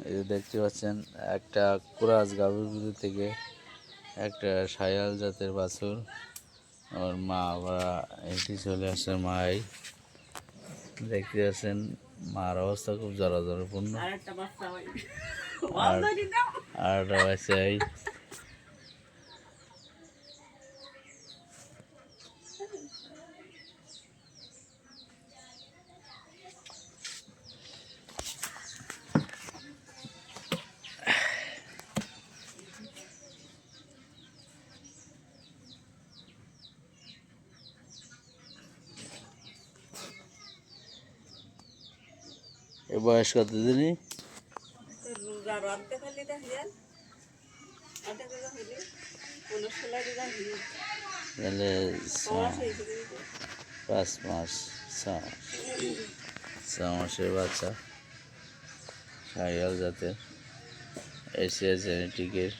এই যে দেখতে পাচ্ছেন একটা কুরাজ গাভীর ভিতর থেকে একটা শায়াল জাতের বাছুর ওর মা আবার এটি চলে আসে মাই দেখতে পাচ্ছেন মার অবস্থা খুব জরাজরপূর্ণ আর একটা বাচ্চা এ বয়স কত দিনই তাহলে 5 মাস 6 মাসের বাচ্চা শাহিওয়াল জাতের এশিয়া জেনেটিকের